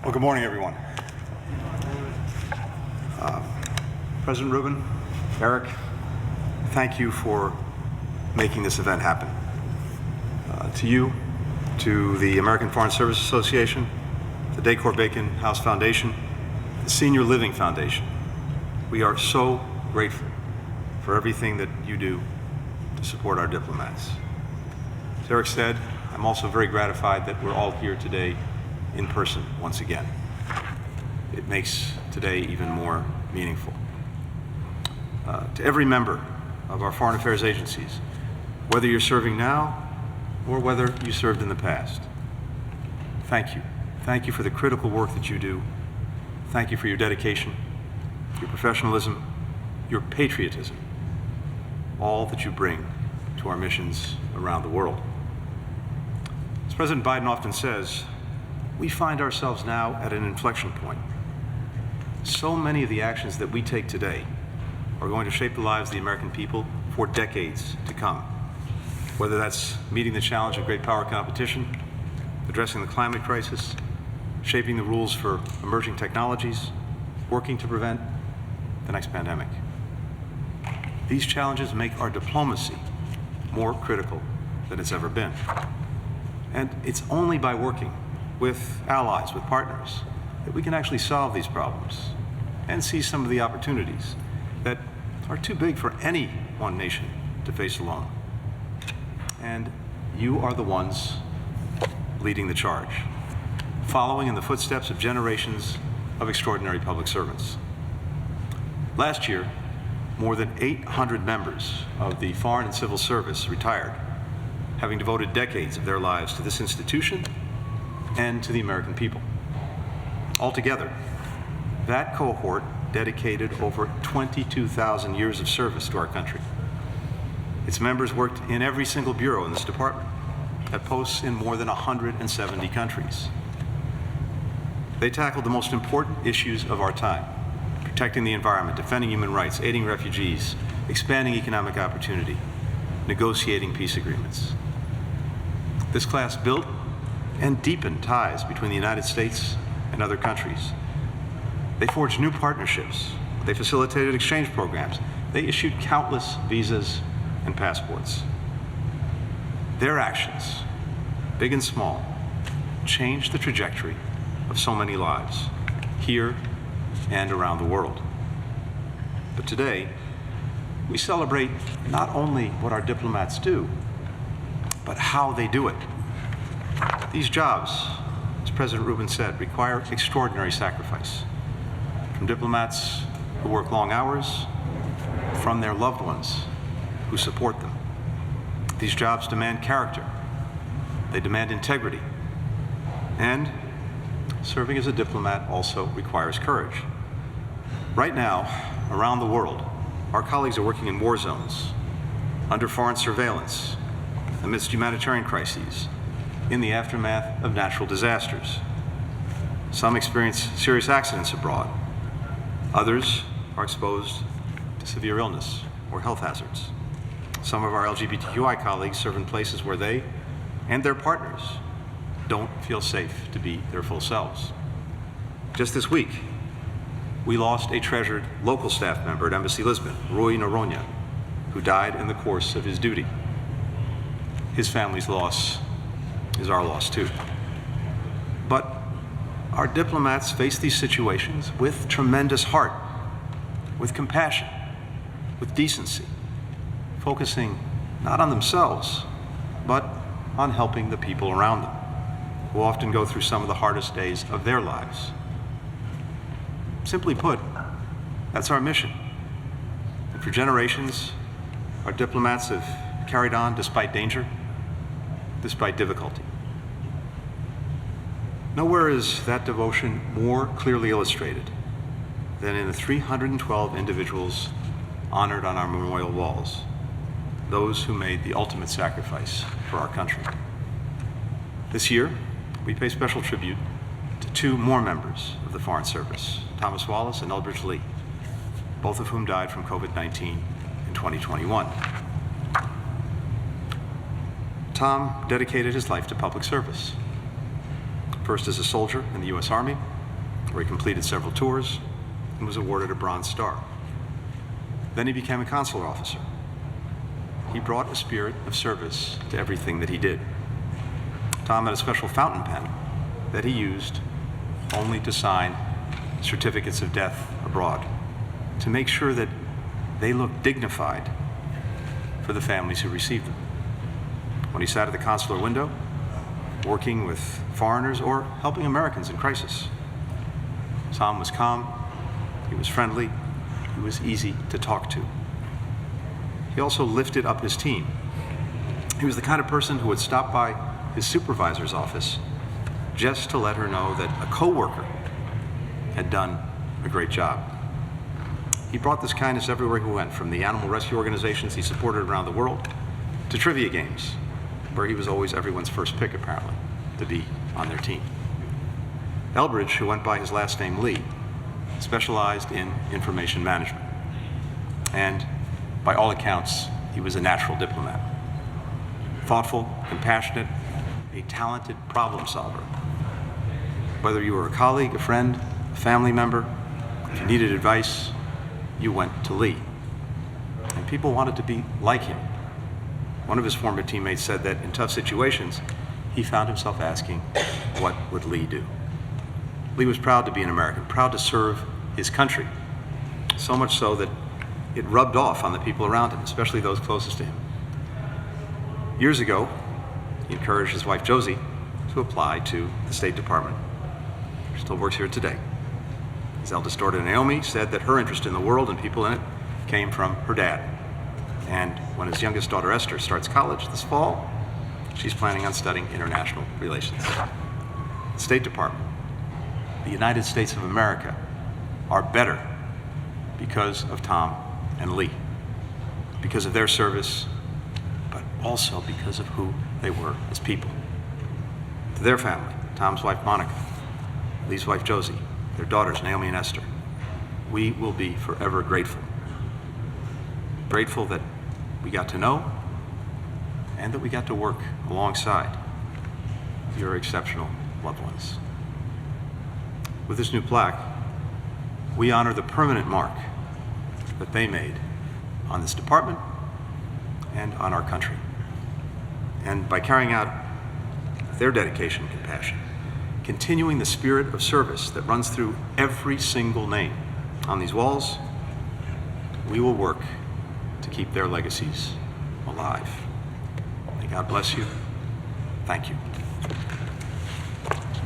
Well, good morning, everyone. President Rubin, Eric, thank you for making this event happen. To you, to the American Foreign Service Association, the Dacor-Bacon House Foundation, the Senior Living Foundation, we are so grateful for everything that you do to support our diplomats. As Eric said, I'm also very gratified that we're all here today in person once again. It makes today even more meaningful. To every member of our foreign affairs agencies, whether you're serving now or whether you served in the past, thank you. Thank you for the critical work that you do. Thank you for your dedication, your professionalism, your patriotism, all that you bring to our missions around the world. As President Biden often says, we find ourselves now at an inflection point. So many of the actions that we take today are going to shape the lives of the American people for decades to come. Whether that's meeting the challenge of great power competition, addressing the climate crisis, shaping the rules for emerging technologies, working to prevent the next pandemic. These challenges make our diplomacy more critical than it's ever been. And it's only by working with allies, with partners, that we can actually solve these problems and see some of the opportunities that are too big for any one nation to face alone. And you are the ones leading the charge, following in the footsteps of generations of extraordinary public servants. Last year, more than 800 members of the Foreign and Civil Service retired, having devoted decades of their lives to this institution and to the American people. Altogether, that cohort dedicated over 22,000 years of service to our country. Its members worked in every single bureau in this department, at posts in more than 170 countries. They tackled the most important issues of our time: protecting the environment, defending human rights, aiding refugees, expanding economic opportunity, negotiating peace agreements. This class built and deepened ties between the United States and other countries. They forged new partnerships. They facilitated exchange programs. They issued countless visas and passports. Their actions, big and small, changed the trajectory of so many lives, here and around the world. But today, we celebrate not only what our diplomats do, but how they do it. These jobs, as President Rubin said, require extraordinary sacrifice. From diplomats who work long hours, from their loved ones who support them. These jobs demand character. They demand integrity. And serving as a diplomat also requires courage. Right now, around the world, our colleagues are working in war zones, under foreign surveillance, amidst humanitarian crises, in the aftermath of natural disasters. Some experience serious accidents abroad. Others are exposed to severe illness or health hazards. Some of our LGBTQI colleagues serve in places where they and their partners don't feel safe to be their full selves. Just this week, we lost a treasured local staff member at Embassy Lisbon, Rui Noronha, who died in the course of his duty. His family's loss is our loss too. But our diplomats face these situations with tremendous heart, with compassion, with decency, focusing not on themselves, but on helping the people around them, who often go through some of the hardest days of their lives. Simply put, that's our mission. And for generations, our diplomats have carried on despite danger, despite difficulty. Nowhere is that devotion more clearly illustrated than in the 312 individuals honored on our memorial walls, those who made the ultimate sacrifice for our country. This year, we pay special tribute to two more members of the Foreign Service, Thomas Wallace and Eldridge Lee, both of whom died from COVID-19 in 2021. Tom dedicated his life to public service, first as a soldier in the U.S. Army, where he completed several tours and was awarded a Bronze Star. Then he became a consular officer. He brought a spirit of service to everything that he did. Tom had a special fountain pen that he used only to sign certificates of death abroad, to make sure that they looked dignified for the families who received them. When he sat at the consular window, working with foreigners or helping Americans in crisis, Tom was calm, he was friendly, he was easy to talk to. He also lifted up his team. He was the kind of person who would stop by his supervisor's office just to let her know that a coworker had done a great job. He brought this kindness everywhere he went, from the animal rescue organizations he supported around the world to trivia games, where he was always everyone's first pick, apparently, to be on their team. Elbridge, who went by his last name Lee, specialized in information management. And by all accounts, he was a natural diplomat. Thoughtful, compassionate, a talented problem solver. Whether you were a colleague, a friend, a family member, if you needed advice, you went to Lee. And people wanted to be like him. One of his former teammates said that in tough situations, he found himself asking, what would Lee do? Lee was proud to be an American, proud to serve his country, so much so that it rubbed off on the people around him, especially those closest to him. Years ago, he encouraged his wife Josie to apply to the State Department. She still works here today. His eldest daughter Naomi said that her interest in the world and people in it came from her dad. And when his youngest daughter Esther starts college this fall, she's planning on studying international relations. The State Department, the United States of America, are better because of Tom and Lee, because of their service, but also because of who they were as people. To their family, Tom's wife Monica, Lee's wife Josie, their daughters Naomi and Esther, we will be forever grateful. Grateful that we got to know and that we got to work alongside your exceptional loved ones. With this new plaque, we honor the permanent mark that they made on this department and on our country. And by carrying out their dedication and compassion, continuing the spirit of service that runs through every single name on these walls, we will work to keep their legacies alive. May God bless you. Thank you.